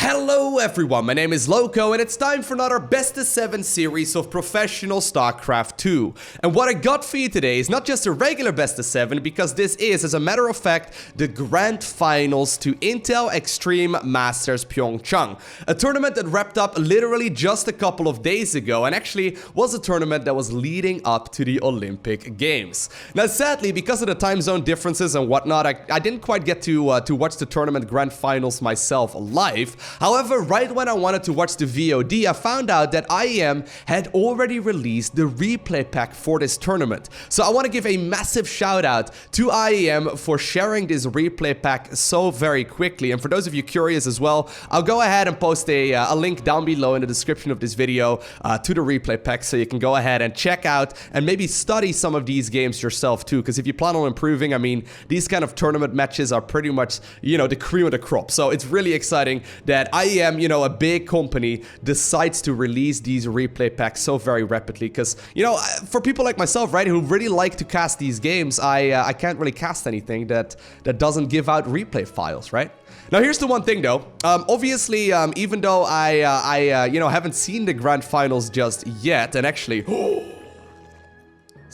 Hello everyone, my name is Lowko and it's time for another Best of 7 series of professional StarCraft 2. And what I got for you today is not just a regular Best of 7, because this is, as a matter of fact, the Grand Finals to Intel Extreme Masters PyeongChang. A tournament that wrapped up literally just a couple of days ago, and actually was a tournament that was leading up to the Olympic Games. Now sadly, because of the time zone differences and whatnot, I didn't quite get to watch the tournament Grand Finals myself live. However, right when I wanted to watch the VOD, I found out that IEM had already released the replay pack for this tournament. So I want to give a massive shout out to IEM for sharing this replay pack so very quickly. And for those of you curious as well, I'll go ahead and post a link down below in the description of this video to the replay pack, so you can go ahead and check out and maybe study some of these games yourself too. Because if you plan on improving, I mean, these kind of tournament matches are pretty much, you know, the cream of the crop. So it's really exciting that IEM, you know, a big company, decides to release these replay packs so very rapidly. Because, you know, for people like myself, right, who really like to cast these games, I can't really cast anything that doesn't give out replay files, right? Now, here's the one thing, though. Obviously, even though I you know, haven't seen the Grand Finals just yet, and actually...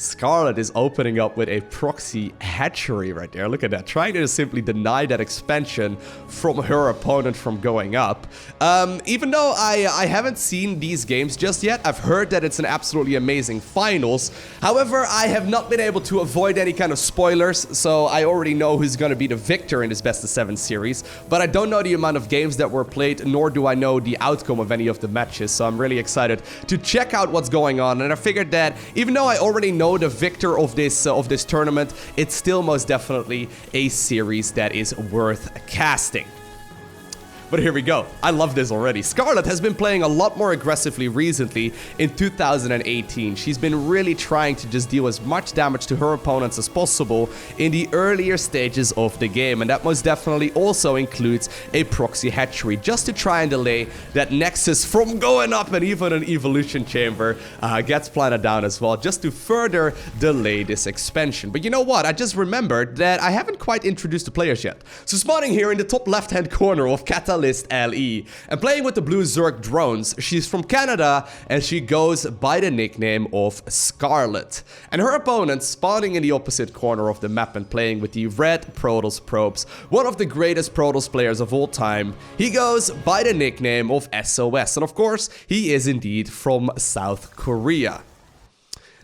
Scarlett is opening up with a proxy hatchery right there. Look at that. Trying to simply deny that expansion from her opponent from going up. Even though I haven't seen these games just yet, I've heard that it's an absolutely amazing finals. However, I have not been able to avoid any kind of spoilers, so I already know who's going to be the victor in this Best of 7 series. But I don't know the amount of games that were played, nor do I know the outcome of any of the matches. So I'm really excited to check out what's going on. And I figured that even though I already know the victor of this tournament, it's still most definitely a series that is worth casting. But here we go. I love this already. Scarlett has been playing a lot more aggressively recently in 2018. She's been really trying to just deal as much damage to her opponents as possible in the earlier stages of the game. And that most definitely also includes a proxy hatchery, just to try and delay that Nexus from going up, and even an evolution chamber gets planted down as well, just to further delay this expansion. But you know what? I just remembered that I haven't quite introduced the players yet. So spawning here in the top left-hand corner of Catalyst LE, and playing with the blue Zerg drones, she's from Canada and she goes by the nickname of Scarlett. And her opponent, spawning in the opposite corner of the map and playing with the red Protoss probes, one of the greatest Protoss players of all time, he goes by the nickname of SOS. And of course, he is indeed from South Korea.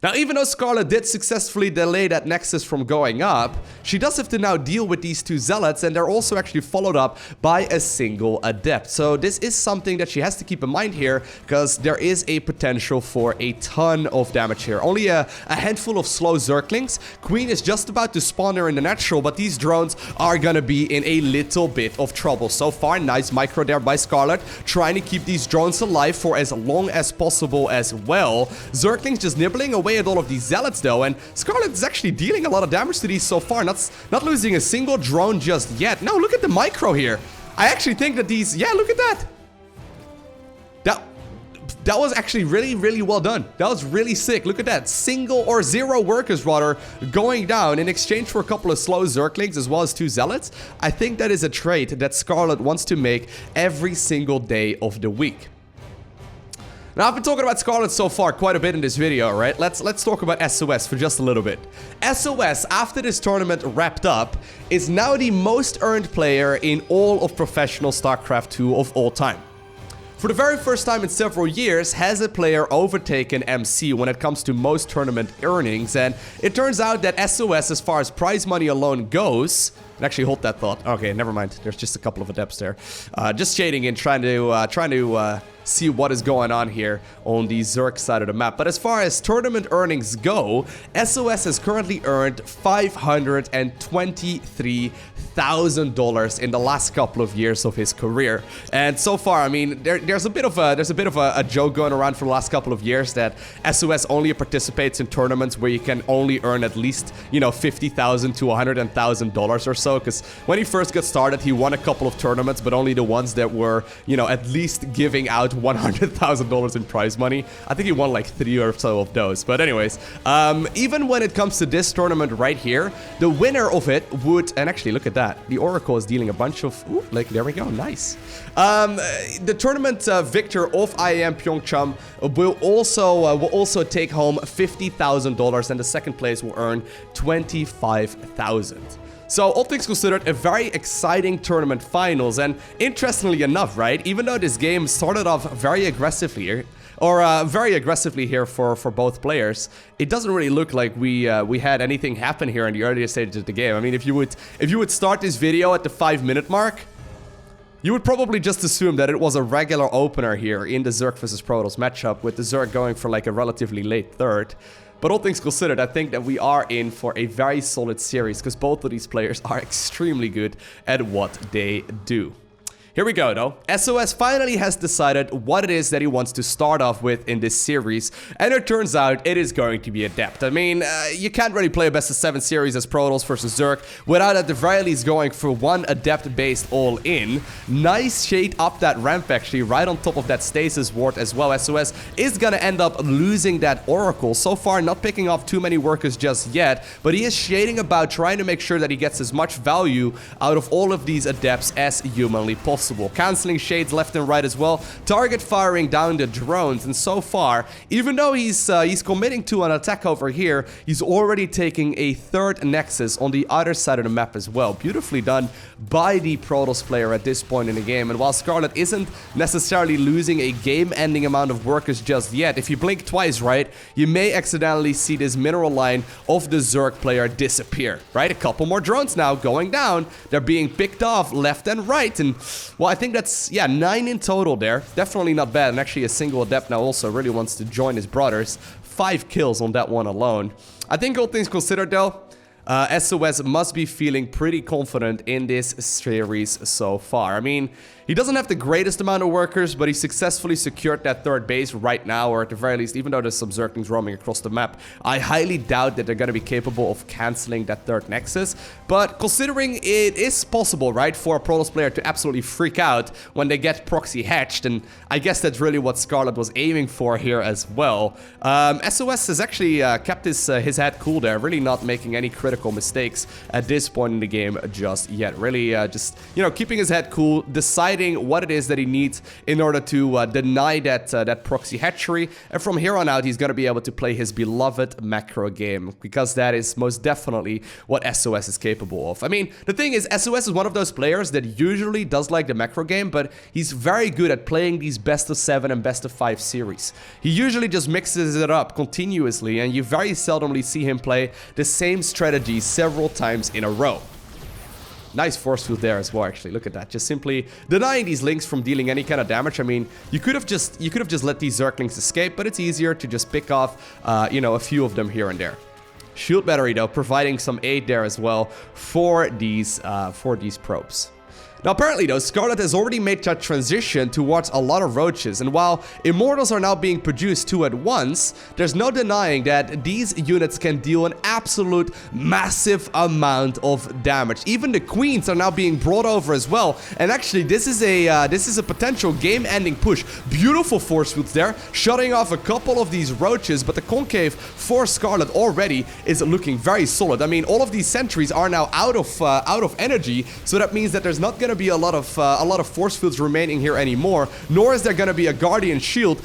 Now, even though Scarlett did successfully delay that Nexus from going up, she does have to now deal with these two Zealots, and they're also actually followed up by a single Adept. So this is something that she has to keep in mind here, because there is a potential for a ton of damage here. Only a handful of slow Circlings. Queen is just about to spawn there in the natural, but these drones are gonna be in a little bit of trouble. So far, nice micro there by Scarlett, trying to keep these drones alive for as long as possible as well. Circlings just nibbling away at all of these Zealots though, and Scarlett is actually dealing a lot of damage to these so far, not losing a single drone just yet. Now look at the micro here. I actually think that these, yeah, look at that. That was actually really well done. That was really sick. Look at that. Single or zero workers rather going down in exchange for a couple of slow Zerglings as well as two Zealots. I think that is a trait that Scarlett wants to make every single day of the week. Now, I've been talking about Scarlett so far quite a bit in this video, right? Let's talk about SOS for just a little bit. SOS, after this tournament wrapped up, is now the most earned player in all of professional StarCraft 2 of all time. For the very first time in several years, has a player overtaken MC when it comes to most tournament earnings, and it turns out that SOS, as far as prize money alone goes... Actually, hold that thought. Okay, never mind. There's just a couple of Adepts there. Just shading in, trying to see what is going on here on the Zerg side of the map. But as far as tournament earnings go, SOS has currently earned $523,000 in the last couple of years of his career. And so far, I mean, there's a bit of a joke going around for the last couple of years that SOS only participates in tournaments where you can only earn at least, you know, $50,000 to $100,000 or so. Because when he first got started, he won a couple of tournaments, but only the ones that were, you know, at least giving out $100,000 in prize money. I think he won like 3 or so of those. But anyways, even when it comes to this tournament right here, the winner of it would, and actually look at that, the Oracle is dealing a bunch of, ooh, like there we go, nice. The tournament victor of IAM PyeongChang will also take home $50,000, and the second place will earn $25,000. So, all things considered, a very exciting tournament finals, and interestingly enough, right, even though this game started off very aggressively here, for both players, it doesn't really look like we had anything happen here in the earlier stages of the game. I mean, if you would start this video at the 5-minute mark, you would probably just assume that it was a regular opener here in the Zerg vs Protoss matchup, with the Zerg going for like a relatively late third. But all things considered, I think that we are in for a very solid series, because both of these players are extremely good at what they do. Here we go, though. SOS finally has decided what it is that he wants to start off with in this series, and it turns out it is going to be Adept. I mean, you can't really play a best-of-7 series as Protoss versus Zerg without at the very least going for one Adept-based all-in. Nice shade up that ramp, actually, right on top of that stasis ward as well. SOS is gonna end up losing that Oracle. So far, not picking off too many workers just yet, but he is shading about trying to make sure that he gets as much value out of all of these Adepts as humanly possible. Canceling shades left and right as well, target firing down the drones, and so far, even though he's committing to an attack over here, he's already taking a third Nexus on the other side of the map as well. Beautifully done by the Protoss player at this point in the game, and while Scarlett isn't necessarily losing a game-ending amount of workers just yet, if you blink twice, right, you may accidentally see this mineral line of the Zerg player disappear, right? A couple more drones now going down, they're being picked off left and right, and well, I think that's, yeah, 9 in total there. Definitely not bad. And actually a single Adept now also really wants to join his brothers. 5 kills on that one alone. I think all things considered, though, SOS must be feeling pretty confident in this series so far. I mean, he doesn't have the greatest amount of workers, but he successfully secured that third base right now, or at the very least, even though there's some Zerglings roaming across the map, I highly doubt that they're going to be capable of canceling that third Nexus. But considering it is possible, right, for a Protoss player to absolutely freak out when they get proxy hatched, and I guess that's really what Scarlett was aiming for here as well. SOS has actually kept his head cool there, really not making any critical mistakes at this point in the game just yet. Really just, you know, keeping his head cool, deciding what it is that he needs in order to deny that proxy hatchery, and from here on out he's going to be able to play his beloved macro game, because that is most definitely what SOS is capable of. I mean, the thing is, SOS is one of those players that usually does like the macro game, but he's very good at playing these best-of-7 and best-of-5 series. He usually just mixes it up continuously, and you very seldomly see him play the same strategy several times in a row. Nice force field there as well, actually. Look at that. Just simply denying these links from dealing any kind of damage. I mean, you could have just let these Zerglings escape, but it's easier to just pick off, you know, a few of them here and there. Shield battery, though, providing some aid there as well for these probes. Now, apparently, though, Scarlett has already made that transition towards a lot of roaches, and while Immortals are now being produced 2 at once, there's no denying that these units can deal an absolute massive amount of damage. Even the Queens are now being brought over as well, and actually, this is a potential game-ending push. Beautiful force fields there, shutting off a couple of these roaches, but the concave for Scarlett already is looking very solid. I mean, all of these sentries are now out of energy, so that means that there's not gonna be a lot of force fields remaining here anymore, nor is there going to be a Guardian Shield.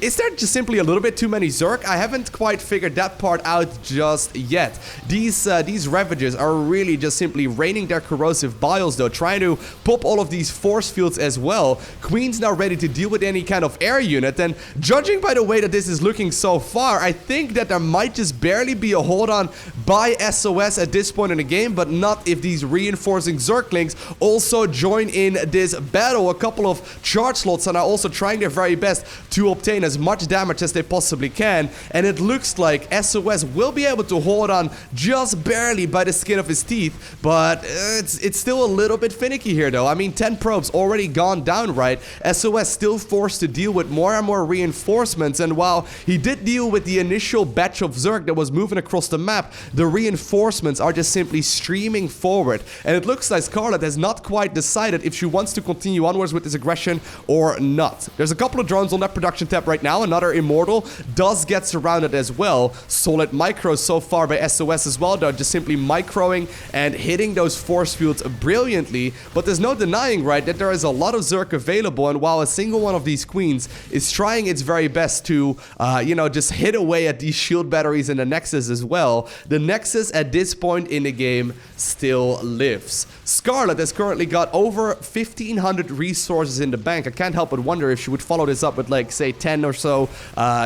Is there just simply a little bit too many Zerg? I haven't quite figured that part out just yet. These Ravages are really just simply raining their corrosive biles, though, trying to pop all of these force fields as well. Queen's now ready to deal with any kind of air unit, and judging by the way that this is looking so far, I think that there might just barely be a hold on by SOS at this point in the game, but not if these reinforcing Zerglings also join in this battle. A couple of charge slots are now also trying their very best to obtain as much damage as they possibly can, and it looks like SOS will be able to hold on just barely by the skin of his teeth, but it's still a little bit finicky here, though. I mean, 10 probes already gone down, right? SOS still forced to deal with more and more reinforcements, and while he did deal with the initial batch of Zerg that was moving across the map, the reinforcements are just simply streaming forward, and it looks like Scarlett has not quite decided if she wants to continue onwards with this aggression or not. There's a couple of drones on that production tab right now. Another Immortal does get surrounded as well. Solid micros so far by SOS as well, though, just simply microing and hitting those force fields brilliantly. But there's no denying, right, that there is a lot of Zerg available, and while a single one of these queens is trying its very best to, you know, just hit away at these shield batteries in the Nexus as well, the Nexus at this point in the game still lives. Scarlett has currently got over 1,500 resources in the bank. I can't help but wonder if she would follow this up with, like, say, 10 or so,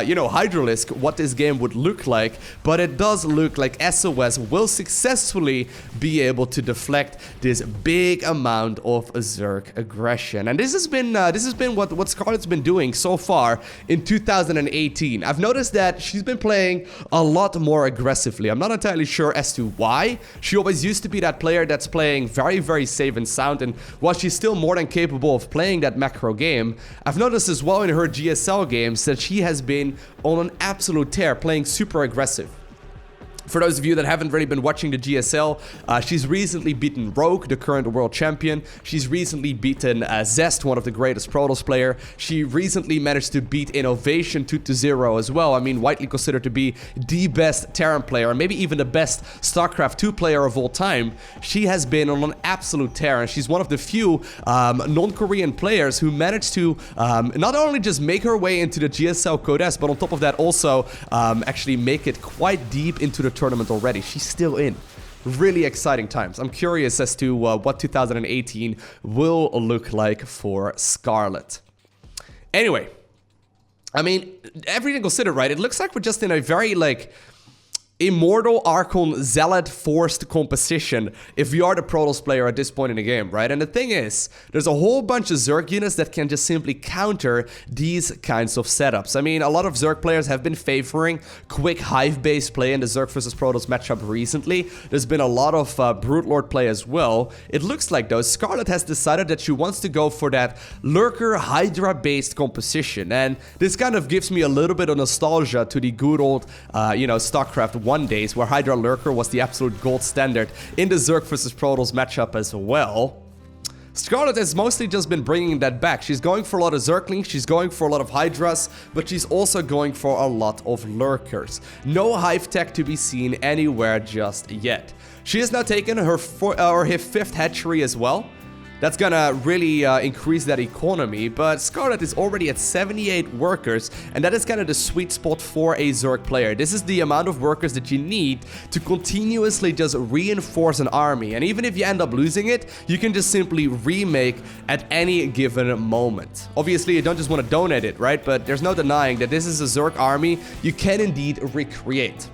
you know, Hydralisk, what this game would look like. But it does look like SOS will successfully be able to deflect this big amount of Zerg aggression. And this has been what Scarlett's been doing so far in 2018. I've noticed that she's been playing a lot more aggressively. I'm not entirely sure as to why. She always used to be that player that's playing very, very safe and sound, and while she's still more than capable of playing that macro game, I've noticed as well in her GSL games that she has been on an absolute tear, playing super aggressive. For those of you that haven't really been watching the GSL, she's recently beaten Rogue, the current world champion. She's recently beaten Zest, one of the greatest Protoss player. She recently managed to beat Innovation 2-0 as well. I mean, widely considered to be the best Terran player, and maybe even the best StarCraft 2 player of all time. She has been on an absolute tear, and she's one of the few non-Korean players who managed to not only just make her way into the GSL Code S, but on top of that also actually make it quite deep into the tournament already. She's still in. Really exciting times. I'm curious as to what 2018 will look like for Scarlett. Anyway, I mean, everything considered, right? It looks like we're just in a very, like, Immortal Archon Zealot forced composition if you are the Protoss player at this point in the game, right? And the thing is, there's a whole bunch of Zerg units that can just simply counter these kinds of setups. I mean, a lot of Zerg players have been favoring quick Hive-based play in the Zerg versus Protoss matchup recently. There's been a lot of Brute Lord play as well. It looks like, though, Scarlett has decided that she wants to go for that Lurker Hydra-based composition. And this kind of gives me a little bit of nostalgia to the good old, you know, StarCraft 1 days, where Hydra Lurker was the absolute gold standard in the Zerg versus Protoss matchup as well. Scarlett has mostly just been bringing that back. She's going for a lot of Circlings, she's going for a lot of Hydras, but she's also going for a lot of Lurkers. No Hive tech to be seen anywhere just yet. She has now taken her fifth hatchery as well. That's gonna really increase that economy, but Scarlett is already at 78 workers, and that is kind of the sweet spot for a Zerg player. This is the amount of workers that you need to continuously just reinforce an army, and even if you end up losing it, you can just simply remake at any given moment. Obviously, you don't just want to donate it, right? But there's no denying that this is a Zerg army you can indeed recreate.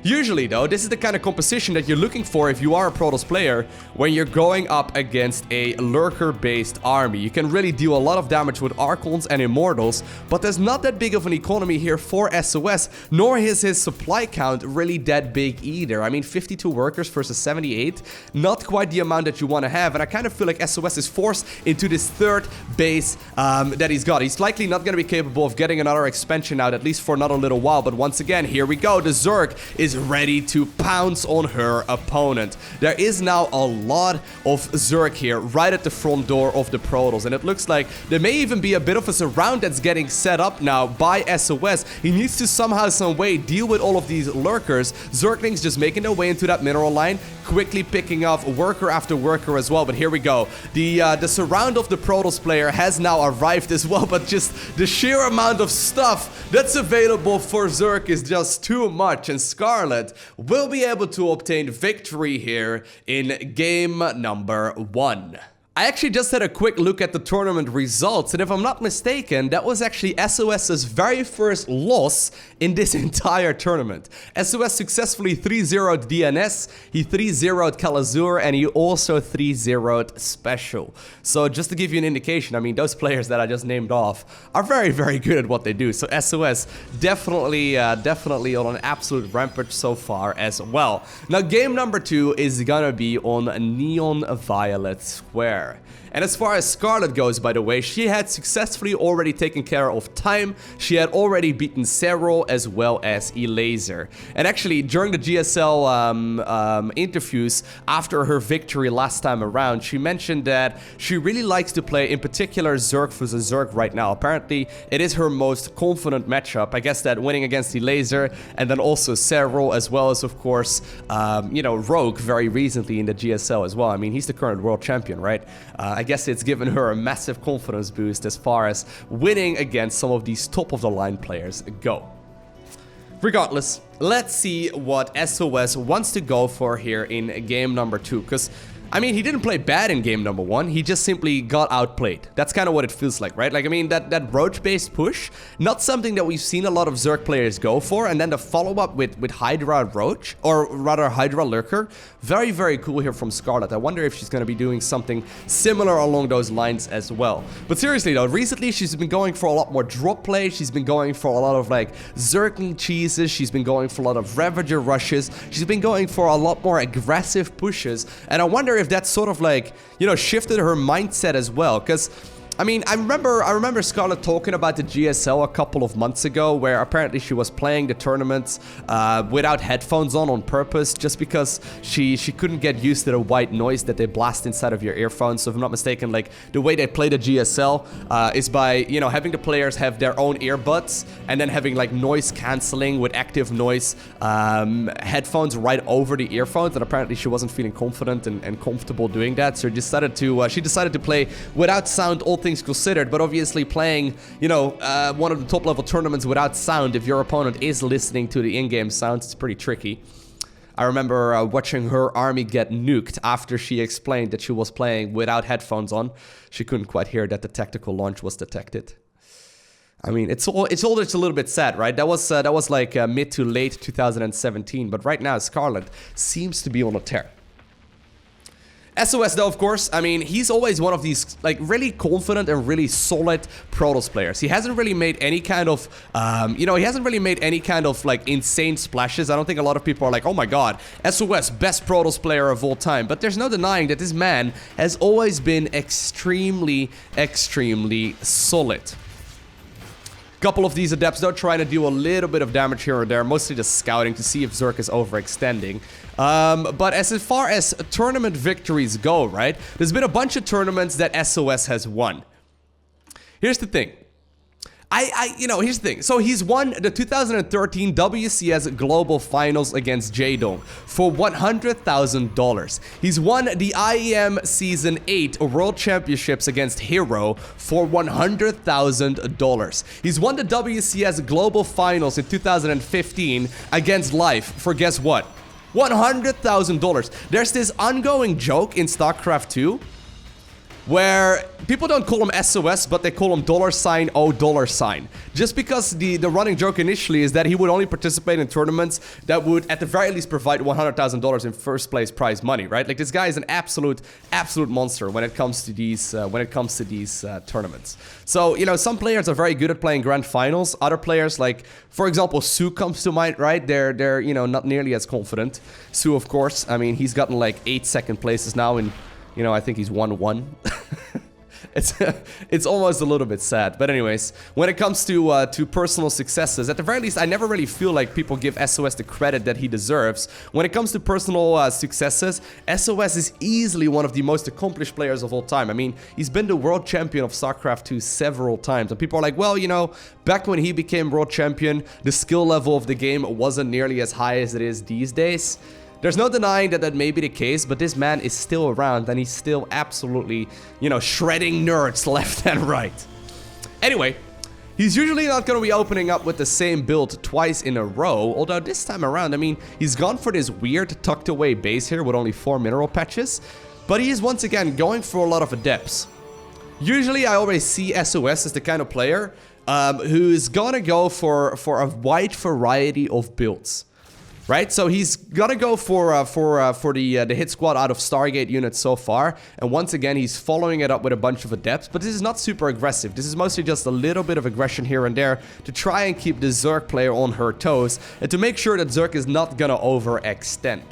Usually, though, this is the kind of composition that you're looking for if you are a Protoss player when you're going up against a Lurker-based army. You can really deal a lot of damage with Archons and Immortals, but there's not that big of an economy here for SOS, nor is his supply count really that big either. I mean, 52 workers versus 78, not quite the amount that you want to have, and I kind of feel like SOS is forced into this third base that he's got. He's likely not going to be capable of getting another expansion out, at least for another little while, but once again, here we go. The Zerg is ready to pounce on her opponent. There is now a lot of Zerg here right at the front door of the Protoss, and it looks like there may even be a bit of a surround that's getting set up now by SOS. He needs to somehow, some way deal with all of these Lurkers. Zerglings just making their way into that mineral line, quickly picking off worker after worker as well. But here we go. The surround of the Protoss player has now arrived as well, but just the sheer amount of stuff that's available for Zerg is just too much, and Scarlett will be able to obtain victory here in game number 1. I actually just had a quick look at the tournament results, and if I'm not mistaken, that was actually SOS's very first loss in this entire tournament. SOS successfully 3-0'd DNS, he 3-0'd Kalazur, and he also 3-0'd Special. So just to give you an indication, I mean, those players that I just named off are very, very good at what they do. So SOS definitely on an absolute rampage so far as well. Now, game number 2 is gonna be on Neon Violet Square. And as far as Scarlett goes, by the way, she had successfully already taken care of Time. She had already beaten Zero as well as Elaser. And actually, during the GSL interviews after her victory last time around, she mentioned that she really likes to play, in particular, Zerg versus Zerg right now. Apparently, it is her most confident matchup. I guess that winning against Elaser and then also Zero, as well as, of course, you know, Rogue very recently in the GSL as well. I mean, he's the current world champion, right? I guess it's given her a massive confidence boost as far as winning against some of these top-of-the-line players go. Regardless, let's see what SOS wants to go for here in game number 2, because I mean, he didn't play bad in game number 1, he just simply got outplayed. That's kind of what it feels like, right? Like, I mean, that Roach-based push, not something that we've seen a lot of Zerg players go for, and then the follow-up with Hydra Roach, or rather Hydra Lurker, very, very cool here from Scarlett. I wonder if she's going to be doing something similar along those lines as well. But seriously though, recently she's been going for a lot more drop play, she's been going for a lot of like Zergling cheeses, she's been going for a lot of Ravager rushes, she's been going for a lot more aggressive pushes, and I wonder if that sort of like, you know, shifted her mindset as well, because I mean, I remember Scarlett talking about the GSL a couple of months ago, where apparently she was playing the tournaments without headphones on purpose, just because she couldn't get used to the white noise that they blast inside of your earphones. So if I'm not mistaken, like the way they play the GSL is by, you know, having the players have their own earbuds and then having like noise canceling with active noise headphones right over the earphones. And apparently she wasn't feeling confident and comfortable doing that, so she decided to play without sound, all things considered. But obviously playing, you know, one of the top level tournaments without sound, if your opponent is listening to the in-game sounds, it's pretty tricky. I remember watching her army get nuked after she explained that she was playing without headphones on. She couldn't quite hear that the tactical launch was detected. I mean, it's all just a little bit sad, right? That was like mid to late 2017, but right now Scarlett seems to be on a tear. SOS though, of course, I mean, he's always one of these like really confident and really solid Protoss players. He hasn't really made any kind of, you know, he hasn't really made any kind of like insane splashes. I don't think a lot of people are like, oh my god, SOS, best Protoss player of all time. But there's no denying that this man has always been extremely, extremely solid. Couple of these Adepts though trying to do a little bit of damage here or there, mostly just scouting to see if Zerg is overextending. But as far as tournament victories go, right, there's been a bunch of tournaments that SOS has won. Here's the thing. Here's the thing. So he's won the 2013 WCS Global Finals against J-Dome for $100,000. He's won the IEM Season 8 World Championships against Hero for $100,000. He's won the WCS Global Finals in 2015 against Life for, guess what? $100,000. There's this ongoing joke in StarCraft 2 where people don't call him SOS, but they call him $O$. Just because the running joke initially is that he would only participate in tournaments that would at the very least provide $100,000 in first place prize money, right? Like, this guy is an absolute monster when it comes to these tournaments. So, you know, some players are very good at playing grand finals. Other players, like for example, Su comes to mind, right? They're you know, not nearly as confident. Su, of course, I mean, he's gotten like 8 second places now in, you know, I think he's won 1. It's almost a little bit sad. But anyways, when it comes to personal successes, at the very least, I never really feel like people give SOS the credit that he deserves. When it comes to personal successes, SOS is easily one of the most accomplished players of all time. I mean, he's been the world champion of StarCraft 2 several times. And people are like, well, you know, back when he became world champion, the skill level of the game wasn't nearly as high as it is these days. There's no denying that may be the case, but this man is still around and he's still absolutely, you know, shredding nerds left and right. Anyway, he's usually not going to be opening up with the same build twice in a row, although this time around, I mean, he's gone for this weird tucked away base here with only 4 mineral patches, but he is once again going for a lot of Adepts. Usually I always see SOS as the kind of player who's gonna go for a wide variety of builds. Right, so he's gonna go for the hit squad out of Stargate units so far, and once again he's following it up with a bunch of Adepts, but this is not super aggressive. This is mostly just a little bit of aggression here and there to try and keep the Zerg player on her toes, and to make sure that Zerg is not gonna overextend.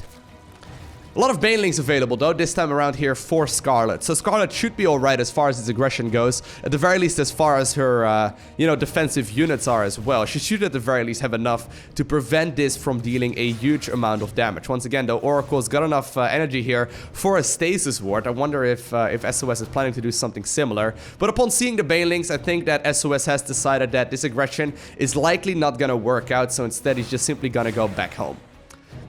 A lot of banelings available though this time around here for Scarlett. So Scarlett should be alright as far as its aggression goes. At the very least as far as her, defensive units are as well. She should at the very least have enough to prevent this from dealing a huge amount of damage. Once again though, Oracle's got enough energy here for a stasis ward. I wonder if SOS is planning to do something similar. But upon seeing the banelings, I think that SOS has decided that this aggression is likely not gonna work out. So instead he's just simply gonna go back home.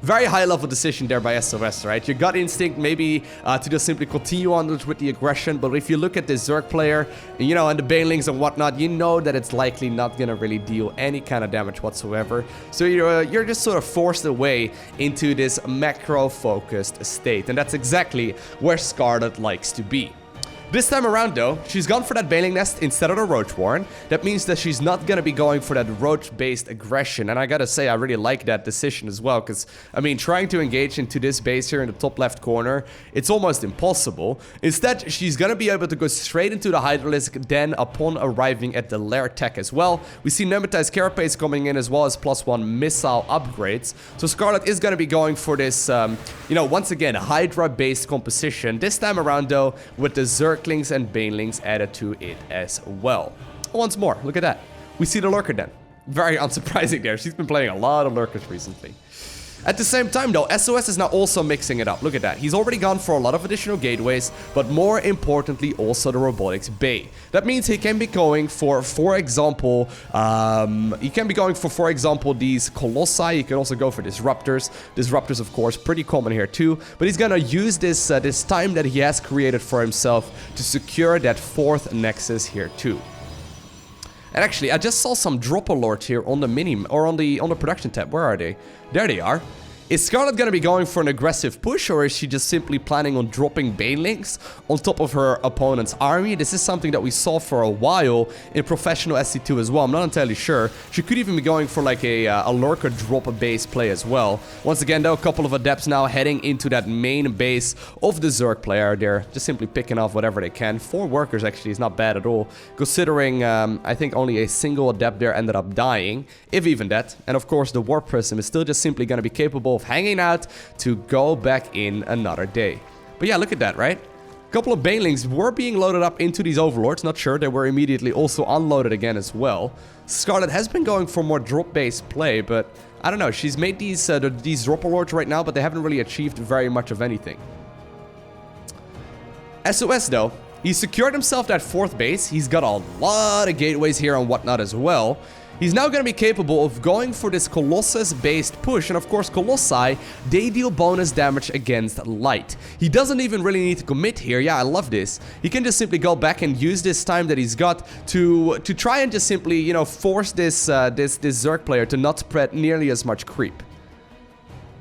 Very high level decision there by SOS, right? Your gut instinct maybe to just simply continue on with the aggression, but if you look at this Zerg player, and the banelings and whatnot, you know that it's likely not gonna really deal any kind of damage whatsoever. So you're just sort of forced away into this macro-focused state, and that's exactly where Scarlett likes to be. This time around though, she's gone for that Baneling Nest instead of the Roach Warren. That means that she's not gonna be going for that Roach-based aggression. And I gotta say, I really like that decision as well. Because, I mean, trying to engage into this base here in the top left corner, it's almost impossible. Instead, she's gonna be able to go straight into the Hydralisk then upon arriving at the Lair Tech as well. We see Navitus Carapace coming in as well as +1 missile upgrades. So Scarlett is gonna be going for this, once again, Hydra-based composition. This time around though, with the Circlings and banelings added to it as well. Once more, look at that. We see the lurker then. Very unsurprising there. She's been playing a lot of lurkers recently. At the same time though, SOS is now also mixing it up. Look at that. He's already gone for a lot of additional gateways, but more importantly also the robotics bay. That means he can be going for example, these Colossi. He can also go for Disruptors. Disruptors, of course, pretty common here too. But he's gonna use this this time that he has created for himself to secure that 4th Nexus here too. And actually, I just saw some drop alerts here on the on the production tab. Where are they? There they are. Is Scarlett gonna be going for an aggressive push, or is she just simply planning on dropping banelings on top of her opponent's army? This is something that we saw for a while in professional SC2 as well. I'm not entirely sure. She could even be going for like a lurker drop base play as well. Once again though, a couple of Adepts now heading into that main base of the Zerg player. They're just simply picking off whatever they can. 4 workers actually is not bad at all, considering I think only a single Adept there ended up dying, if even that. And of course the Warp Prism is still just simply gonna be capable of hanging out to go back in another day. But yeah, look at that, right? A couple of banelings were being loaded up into these overlords. Not sure, they were immediately also unloaded again as well. Scarlett has been going for more drop-based play, but I don't know. She's made these drop alerts right now, but they haven't really achieved very much of anything. SOS though, he secured himself that 4th base. He's got a lot of gateways here and whatnot as well. He's now going to be capable of going for this Colossus-based push, and of course Colossi, they deal bonus damage against light. He doesn't even really need to commit here. Yeah, I love this. He can just simply go back and use this time that he's got to try and just simply, force this Zerg player to not spread nearly as much creep.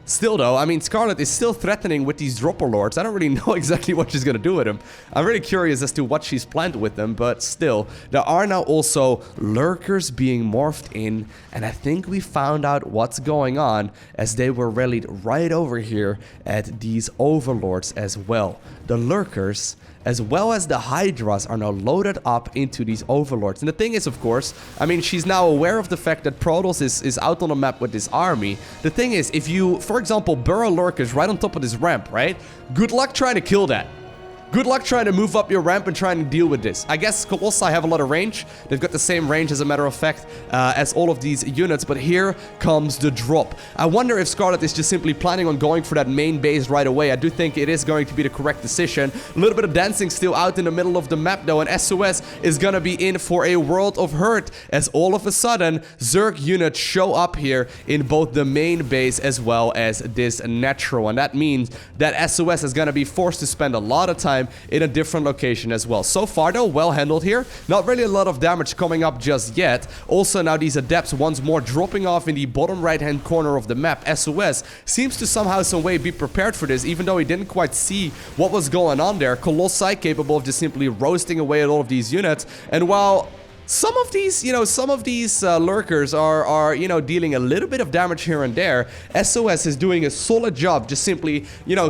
Still though, I mean, Scarlett is still threatening with these dropper lords. I don't really know exactly what she's gonna do with them. I'm really curious as to what she's planned with them, but still, there are now also lurkers being morphed in, and I think we found out what's going on as they were rallied right over here at these overlords as well. The lurkers, as well as the Hydras, are now loaded up into these overlords. And the thing is, of course, I mean, she's now aware of the fact that Protoss is out on the map with this army. The thing is, if you, for example, burrow lurkers right on top of this ramp, right? Good luck trying to kill that. Good luck trying to move up your ramp and trying to deal with this. I guess Colossi have a lot of range. They've got the same range, as a matter of fact, as all of these units. But here comes the drop. I wonder if Scarlett is just simply planning on going for that main base right away. I do think it is going to be the correct decision. A little bit of dancing still out in the middle of the map, though. And SOS is going to be in for a world of hurt, as all of a sudden, Zerg units show up here in both the main base as well as this natural. And that means that SOS is going to be forced to spend a lot of time in a different location as well. So far though, well handled here. Not really a lot of damage coming up just yet. Also now these Adepts once more dropping off in the bottom right hand corner of the map. SOS seems to somehow, some way be prepared for this, even though he didn't quite see what was going on there. Colossi capable of just simply roasting away at all of these units. And while some of these, lurkers are, dealing a little bit of damage here and there, SOS is doing a solid job just simply,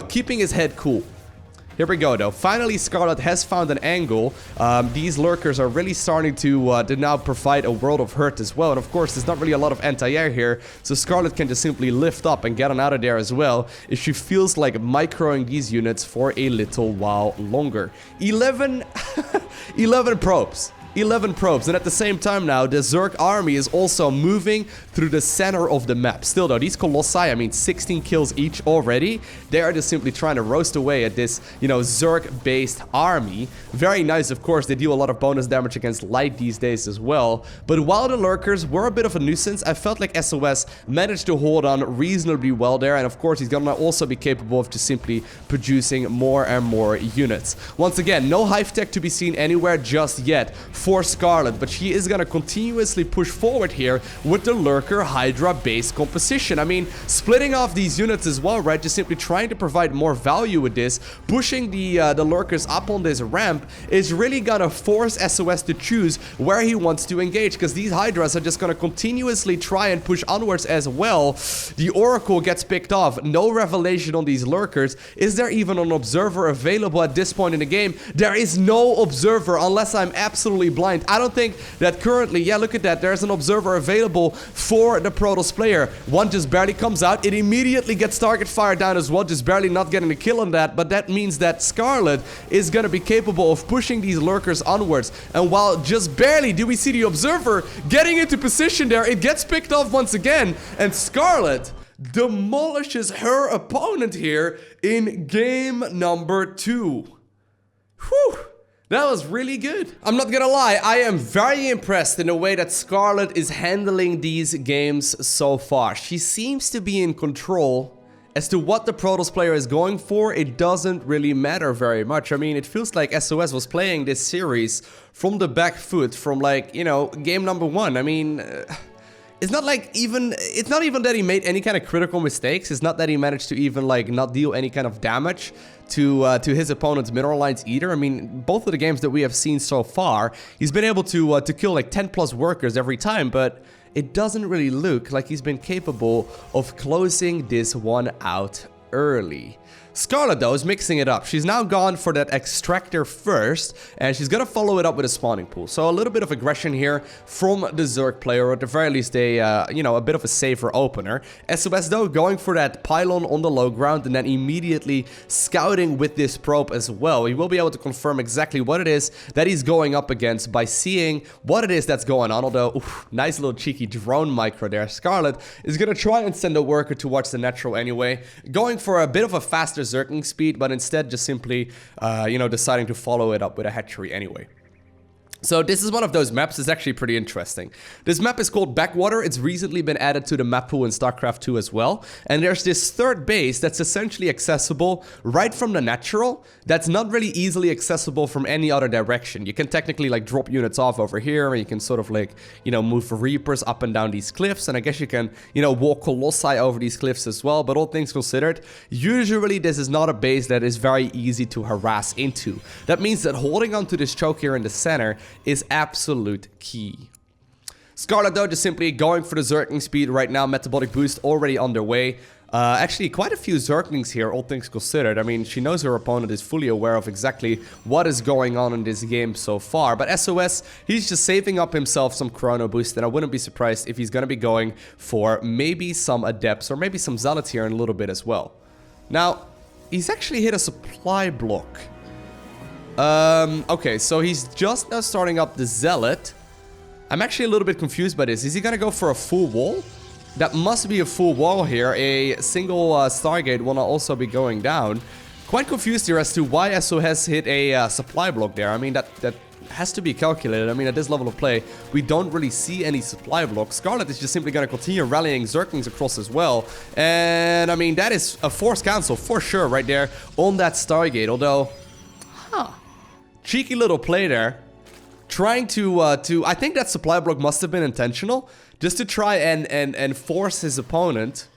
keeping his head cool. Here we go, though. Finally, Scarlett has found an angle. These lurkers are really starting to now provide a world of hurt as well. And of course, there's not really a lot of anti-air here. So Scarlett can just simply lift up and get on out of there as well if she feels like microing these units for a little while longer. 11 probes. 11 probes, and at the same time now, the Zerg army is also moving through the center of the map. Still though, these Colossi, I mean, 16 kills each already. They are just simply trying to roast away at this, you know, Zerg-based army. Very nice, of course. They deal a lot of bonus damage against light these days as well. But while the lurkers were a bit of a nuisance, I felt like SOS managed to hold on reasonably well there. And of course, he's gonna also be capable of just simply producing more and more units. Once again, no hive tech to be seen anywhere just yet for Scarlett, but she is gonna continuously push forward here with the lurker Hydra base composition. I mean, splitting off these units as well, right? Just simply trying to provide more value with this, pushing the lurkers up on this ramp is really gonna force SOS to choose where he wants to engage, because these Hydras are just gonna continuously try and push onwards as well. The Oracle gets picked off. No revelation on these lurkers. Is there even an observer available at this point in the game? There is no observer unless I'm absolutely blind. I don't think that currently, yeah, look at that, there's an observer available for the Protoss player. One just barely comes out, it immediately gets target fire down as well, just barely not getting a kill on that, but that means that Scarlett is gonna be capable of pushing these lurkers onwards. And while just barely do we see the observer getting into position there, it gets picked off once again, and Scarlett demolishes her opponent here in game number 2. Whew! That was really good. I'm not gonna lie, I am very impressed in the way that Scarlett is handling these games so far. She seems to be in control. As to what the Protoss player is going for, it doesn't really matter very much. I mean, it feels like SOS was playing this series from the back foot from, like, you know, game number 1. I mean, it's not even that he made any kind of critical mistakes. It's not that he managed to even, like, not deal any kind of damage to his opponent's mineral lines either. I mean, both of the games that we have seen so far, he's been able to kill like 10 plus workers every time, but it doesn't really look like he's been capable of closing this one out early. Scarlett, though, is mixing it up. She's now gone for that extractor first, and she's gonna follow it up with a spawning pool. So a little bit of aggression here from the Zerg player, or at the very least a, you know, a bit of a safer opener. SOS, though, going for that pylon on the low ground, and then immediately scouting with this probe as well. He will be able to confirm exactly what it is that he's going up against by seeing what it is that's going on. Although, oof, nice little cheeky drone micro there. Scarlett is gonna try and send a worker towards the natural anyway, going for a bit of a faster Circling speed, but instead just simply, you know, deciding to follow it up with a hatchery anyway. So this is one of those maps. It's actually pretty interesting. This map is called Backwater. It's recently been added to the map pool in StarCraft 2 as well. And there's this third base that's essentially accessible right from the natural. That's not really easily accessible from any other direction. You can technically like drop units off over here, and you can sort of like, you know, move Reapers up and down these cliffs. And I guess you can, you know, walk Colossi over these cliffs as well. But all things considered, usually this is not a base that is very easy to harass into. That means that holding onto this choke here in the center is absolute key. Scarlett, though, just simply going for the Zergling speed right now. Metabolic boost already underway. Actually, quite a few Zerglings here, all things considered. I mean, she knows her opponent is fully aware of exactly what is going on in this game so far. But SOS, he's just saving up himself some chrono boost, and I wouldn't be surprised if he's going to be going for maybe some Adepts or maybe some Zealots here in a little bit as well. Now, he's actually hit a supply block. Okay, so he's just now starting up the Zealot. I'm actually a little bit confused by this. Is he gonna go for a full wall? That must be a full wall here. A single Stargate will not also be going down. Quite confused here as to why SO has hit a supply block there. I mean, that has to be calculated. I mean, at this level of play, we don't really see any supply blocks. Scarlett is just simply going to continue rallying Zerglings across as well. And, I mean, that is a forced cancel for sure right there on that Stargate. Although, cheeky little play there. Trying to I think that supply block must have been intentional. Just to try and force his opponent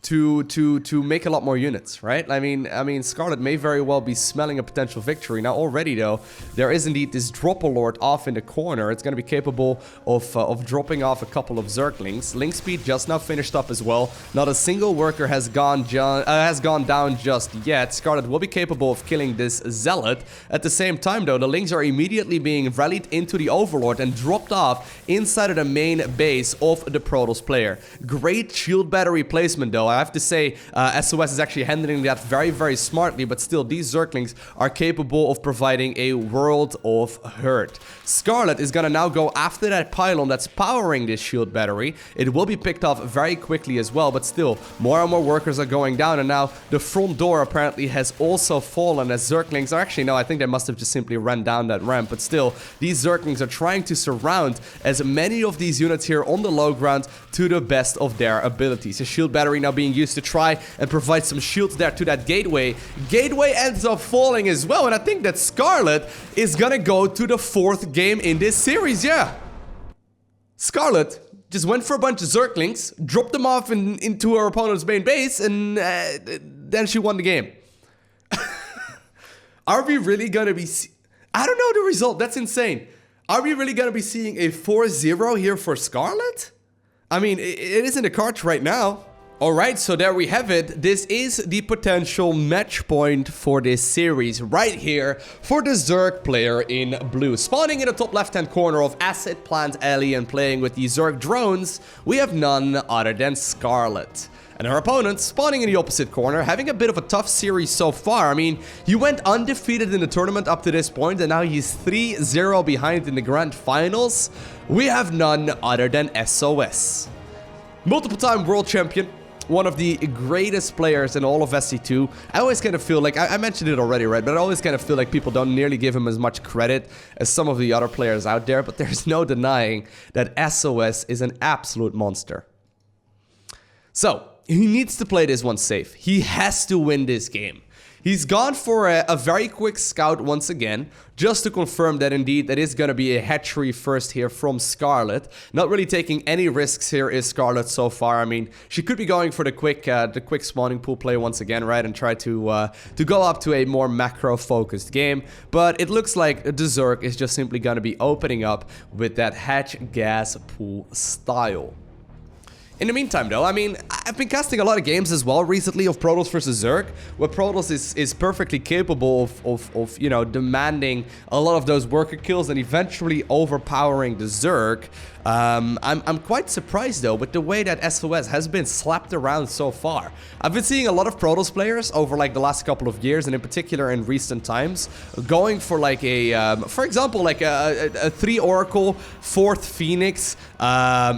to make a lot more units, right? I mean, Scarlett may very well be smelling a potential victory. Now, already, though, there is indeed this Dropper Lord off in the corner. It's going to be capable of dropping off a couple of Zerglings. Link speed just now finished up as well. Not a single worker has gone down just yet. Scarlett will be capable of killing this Zealot. At the same time, though, the Lings are immediately being rallied into the Overlord and dropped off inside of the main base of the Protoss player. Great shield battery placement, though. I have to say, SOS is actually handling that very, very smartly, but still, these Zerglings are capable of providing a world of hurt. Scarlett is gonna now go after that pylon that's powering this shield battery. It will be picked off very quickly as well, but still, more and more workers are going down, and now the front door apparently has also fallen as Zerglings are actually, no, I think they must have just simply run down that ramp, but still, these Zerglings are trying to surround as many of these units here on the low ground to the best of their abilities. The shield battery now being used to try and provide some shields there to that gateway. Gateway ends up falling as well, and I think that Scarlett is gonna go to the 4th game in this series, yeah. Scarlett just went for a bunch of Zerglings, dropped them off into her opponent's main base, and then she won the game. Are we really gonna be... I don't know the result, that's insane. Are we really gonna be seeing a 4-0 here for Scarlett? I mean, it is in the cards right now. Alright, so there we have it. This is the potential match point for this series right here for the Zerg player in blue. Spawning in the top left-hand corner of Acid Plant Alley and playing with the Zerg drones, we have none other than Scarlett. And her opponent spawning in the opposite corner, having a bit of a tough series so far. I mean, he went undefeated in the tournament up to this point, and now he's 3-0 behind in the grand finals. We have none other than SOS. Multiple-time world champion. One of the greatest players in all of SC2. I always kind of feel like, I mentioned it already, right? But I always kind of feel like people don't nearly give him as much credit as some of the other players out there. But there's no denying that SOS is an absolute monster. So, he needs to play this one safe. He has to win this game. He's gone for a very quick scout once again, just to confirm that indeed that is going to be a hatchery first here from Scarlett. Not really taking any risks here is Scarlett so far. I mean, she could be going for the quick spawning pool play once again, right, and try to go up to a more macro-focused game. But it looks like the Zerg is just simply going to be opening up with that hatch gas pool style. In the meantime, though, I mean, I've been casting a lot of games as well recently of Protoss versus Zerg, where Protoss is perfectly capable of, you know, demanding a lot of those worker kills and eventually overpowering the Zerg. I'm quite surprised, though, with the way that SOS has been slapped around so far. I've been seeing a lot of Protoss players over, like, the last couple of years, and in particular in recent times, going for, like, for example, like a 3 Oracle, 4th Phoenix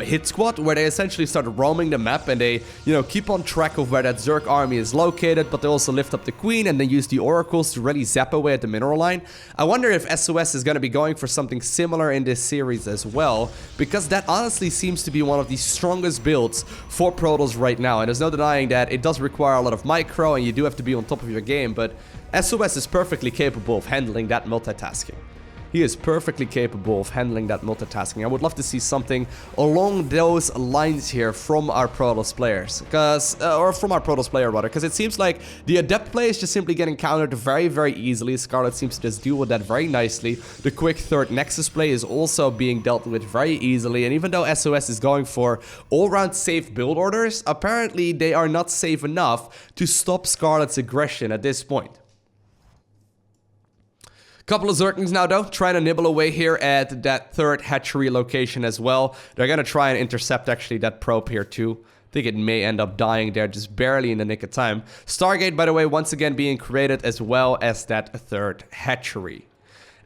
hit squad, where they essentially start roaming the map and they, you know, keep on track of where that Zerg army is located, but they also lift up the Queen and then use the Oracles to really zap away at the mineral line. I wonder if SOS is going to be going for something similar in this series as well, because that honestly seems to be one of the strongest builds for Protoss right now, and there's no denying that it does require a lot of micro and you do have to be on top of your game, but SOS is perfectly capable of handling that multitasking. He is perfectly capable of handling that multitasking. I would love to see something along those lines here from our Protoss players. Or from our Protoss player, rather. Because it seems like the Adept play is just simply getting countered very, very easily. Scarlett seems to just deal with that very nicely. The quick third Nexus play is also being dealt with very easily. And even though SOS is going for all-round safe build orders, apparently they are not safe enough to stop Scarlett's aggression at this point. Couple of Zerglings now, though, trying to nibble away here at that 3rd hatchery location as well. They're going to try and intercept, actually, that probe here, too. I think it may end up dying there just barely in the nick of time. Stargate, by the way, once again being created as well as that 3rd hatchery.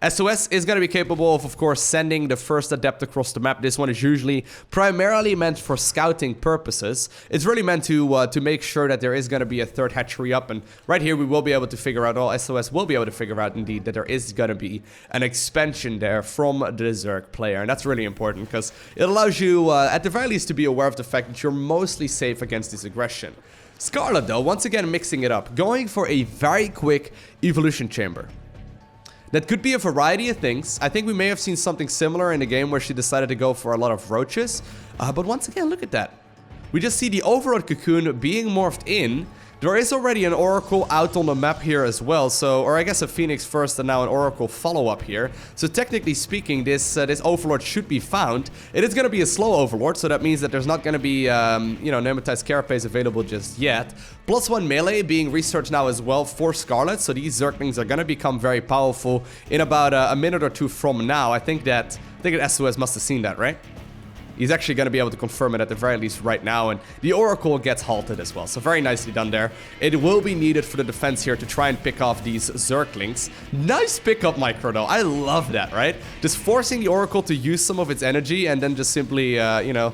SOS is going to be capable of course, sending the first Adept across the map. This one is usually primarily meant for scouting purposes. It's really meant to make sure that there is going to be a 3rd hatchery up. And right here, we will be able to figure out, or SOS will be able to figure out, indeed, that there is going to be an expansion there from the Zerg player. And that's really important, because it allows you, at the very least, to be aware of the fact that you're mostly safe against this aggression. Scarlett, though, once again mixing it up, going for a very quick evolution chamber. That could be a variety of things. I think we may have seen something similar in a game where she decided to go for a lot of roaches. But once again, look at that. We just see the Overrode Cocoon being morphed in. There is already an Oracle out on the map here as well, so, or I guess a Phoenix first and now an Oracle follow-up here. So technically speaking, this Overlord should be found. It is going to be a slow Overlord, so that means that there's not going to be, you know, Navitus Carapace available just yet. +1 melee being researched now as well for Scarlett, so these Zerglings are going to become very powerful in about a minute or two from now. I think that SOS must have seen that, right? He's actually going to be able to confirm it at the very least right now, and the Oracle gets halted as well, so very nicely done there. It will be needed for the defense here to try and pick off these Zerglings. Nice pickup micro though, I love that, right? Just forcing the Oracle to use some of its energy and then just simply, you know,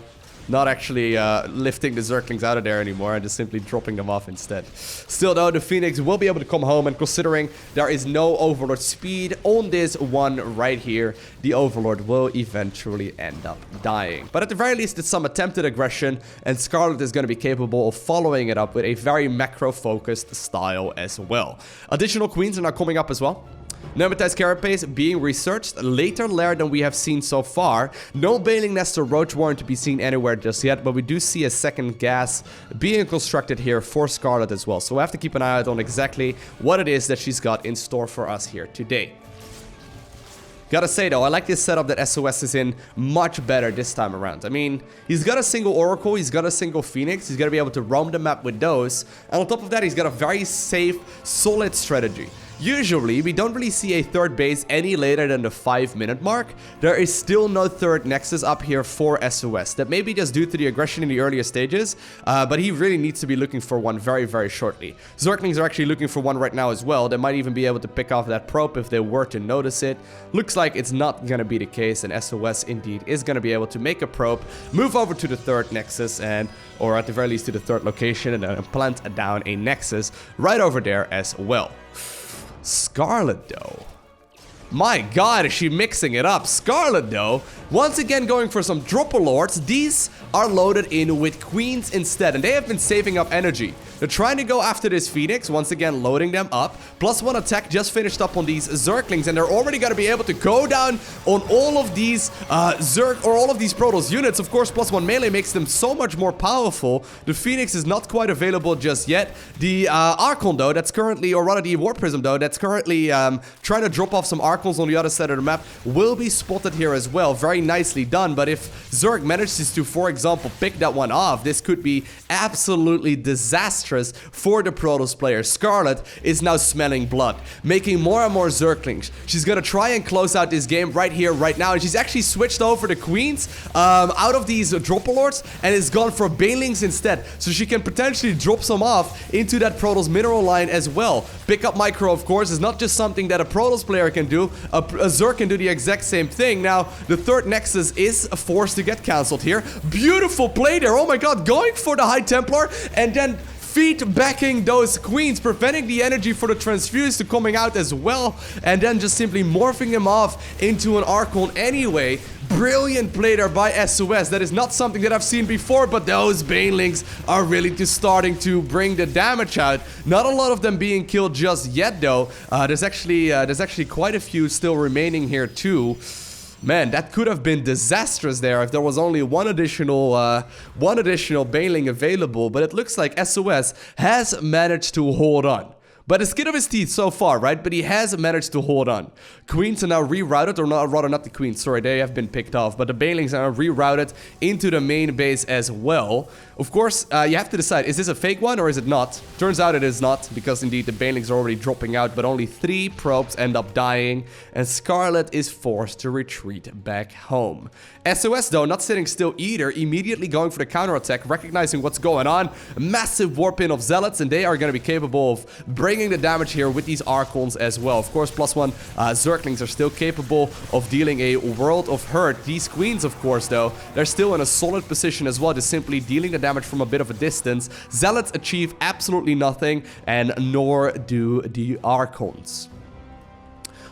not actually lifting the Zerglings out of there anymore and just simply dropping them off instead. Still though, the Phoenix will be able to come home, and considering there is no Overlord speed on this one right here, the Overlord will eventually end up dying. But at the very least, it's some attempted aggression, and Scarlett is going to be capable of following it up with a very macro-focused style as well. Additional queens are now coming up as well. Navitus Carapace being researched, later lair than we have seen so far. No Baling Nest or Roach Warren to be seen anywhere just yet, but we do see a second gas being constructed here for Scarlett as well. So we have to keep an eye out on exactly what it is that she's got in store for us here today. Gotta say though, I like this setup that SOS is in much better this time around. I mean, he's got a single Oracle, he's got a single Phoenix, he's gonna be able to roam the map with those, and on top of that, he's got a very safe, solid strategy. Usually, we don't really see a third base any later than the 5-minute mark. There is still no third Nexus up here for SOS. That may be just due to the aggression in the earlier stages, but he really needs to be looking for one very, very shortly. Zerglings are actually looking for one right now as well. They might even be able to pick off that probe if they were to notice it. Looks like it's not going to be the case, and SOS indeed is going to be able to make a probe, move over to the third Nexus, and, or at the very least to the third location, and then plant down a Nexus right over there as well. Scarlett though, my god, is she mixing it up. Scarlett though, once again going for some Dropper Lords. These are loaded in with Queens instead, and they have been saving up energy. They're trying to go after this Phoenix, once again loading them up. +1 attack just finished up on these Zerglings, and they're already going to be able to go down on all of these Zerg, or all of these Protoss units. Of course, +1 melee makes them so much more powerful. The Phoenix is not quite available just yet. The Archon though, that's currently, or rather the War Prism though, that's currently trying to drop off some Archons on the other side of the map, will be spotted here as well. Very nicely done, but if Zerg manages to, for example, pick that one off, this could be absolutely disastrous for the Protoss player. Scarlett is now smelling blood, making more and more Zerglings. She's gonna try and close out this game right here, right now, and she's actually switched over the Queens out of these Dropper Lords and is gone for Balings instead, so she can potentially drop some off into that Protoss mineral line as well. Pick up micro, of course, is not just something that a Protoss player can do. A Zerg can do the exact same thing. Now, the third Nexus is forced to get cancelled here. Beautiful play there. Oh my god, going for the High Templar and then feet backing those Queens, preventing the energy for the Transfuse to coming out as well, and then just simply morphing him off into an Archon anyway. Brilliant play there by SOS. That is not something that I've seen before, but those Banelings are really just starting to bring the damage out. Not a lot of them being killed just yet though. There's actually quite a few still remaining here too. Man, that could have been disastrous there if there was only one additional Baneling available, but it looks like SOS has managed to hold on. By the skin of his teeth so far, right? But he has managed to hold on. Queens are now rerouted, or not, rather not the Queens, sorry, they have been picked off, but the Banelings are rerouted into the main base as well. Of course, you have to decide, is this a fake one or is it not? Turns out it is not, because indeed the Banelings are already dropping out, but only 3 probes end up dying, and Scarlett is forced to retreat back home. SOS though, not sitting still either, immediately going for the counterattack, recognizing what's going on. A massive warpin of Zealots, and they are going to be capable of bringing the damage here with these Archons as well. Of course, +1 Zerglings are still capable of dealing a world of hurt. These Queens, of course, though, they're still in a solid position as well, just simply dealing the damage from a bit of a distance. Zealots achieve absolutely nothing, and nor do the Archons.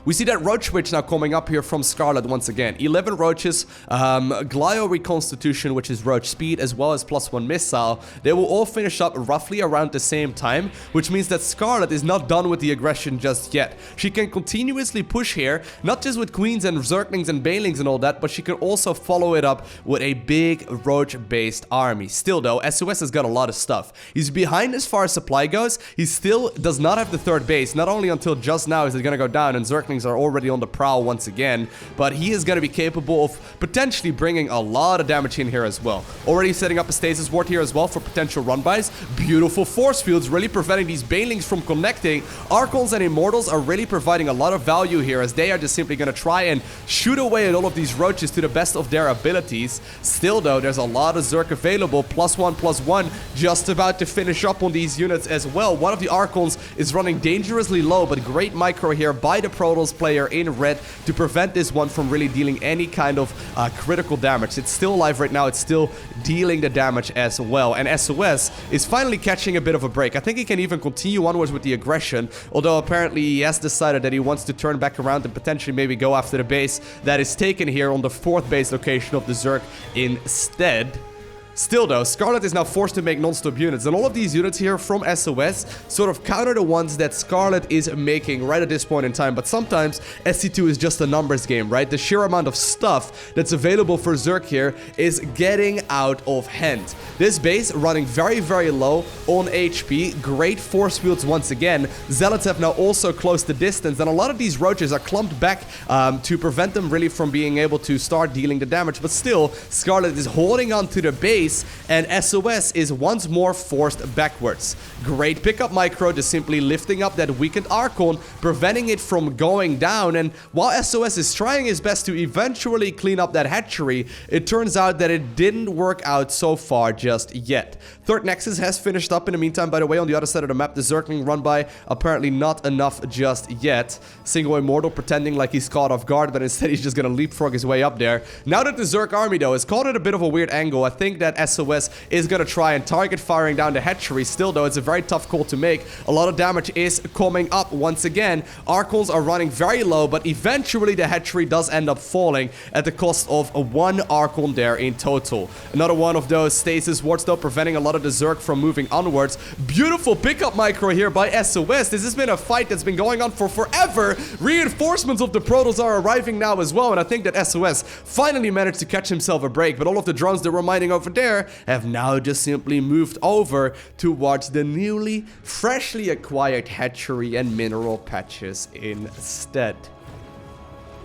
We see that roach switch now coming up here from Scarlett once again. 11 roaches, Glio reconstitution, which is roach speed, as well as +1 missile. They will all finish up roughly around the same time, which means that Scarlett is not done with the aggression just yet. She can continuously push here, not just with queens and Zerglings and Banelings and all that, but she can also follow it up with a big roach-based army. Still though, SOS has got a lot of stuff. He's behind as far as supply goes. He still does not have the third base, not only until just now is it going to go down and Zerglings are already on the prowl once again, but he is going to be capable of potentially bringing a lot of damage in here as well. Already setting up a stasis ward here as well for potential run-bys. Beautiful force fields really preventing these Banelings from connecting. Archons and Immortals are really providing a lot of value here, as they are just simply going to try and shoot away at all of these roaches to the best of their abilities. Still though, there's a lot of Zerg available. +1/+1 just about to finish up on these units as well. One of the Archons is running dangerously low, but great micro here by the Protoss player in red to prevent this one from really dealing any kind of critical damage. It's still alive right now. It's still dealing the damage as well. And SOS is finally catching a bit of a break. I think he can even continue onwards with the aggression, although apparently he has decided that he wants to turn back around and potentially maybe go after the base that is taken here on the 4th base location of the Zerg instead. Still though, Scarlett is now forced to make non-stop units, and all of these units here from SOS sort of counter the ones that Scarlett is making right at this point in time. But sometimes SC2 is just a numbers game, right? The sheer amount of stuff that's available for Zerg here is getting out of hand. This base running very, very low on HP. Great force fields once again. Zealots have now also closed the distance, and a lot of these roaches are clumped back to prevent them really from being able to start dealing the damage. But still, Scarlett is holding on to the base, and SOS is once more forced backwards. Great pickup micro, just simply lifting up that weakened Archon, preventing it from going down. And while SOS is trying his best to eventually clean up that hatchery, it turns out that it didn't work out so far just yet. Third Nexus has finished up in the meantime, by the way, on the other side of the map. The Zergling run by, apparently not enough just yet. Single Immortal pretending like he's caught off guard, but instead he's just gonna leapfrog his way up there. Now that the Zerg army though has caught it a bit of a weird angle, I think that SOS is going to try and target firing down the hatchery. Still though, it's a very tough call to make. A lot of damage is coming up once again. Archons are running very low, but eventually the hatchery does end up falling at the cost of one Archon there in total. Another one of those stasis wards though, preventing a lot of the Zerg from moving onwards. Beautiful pickup micro here by SOS. This has been a fight that's been going on for forever. Reinforcements of the Protoss are arriving now as well, and I think that SOS finally managed to catch himself a break, but all of the drones that were mining over there have now just simply moved over towards the newly, freshly acquired hatchery and mineral patches instead.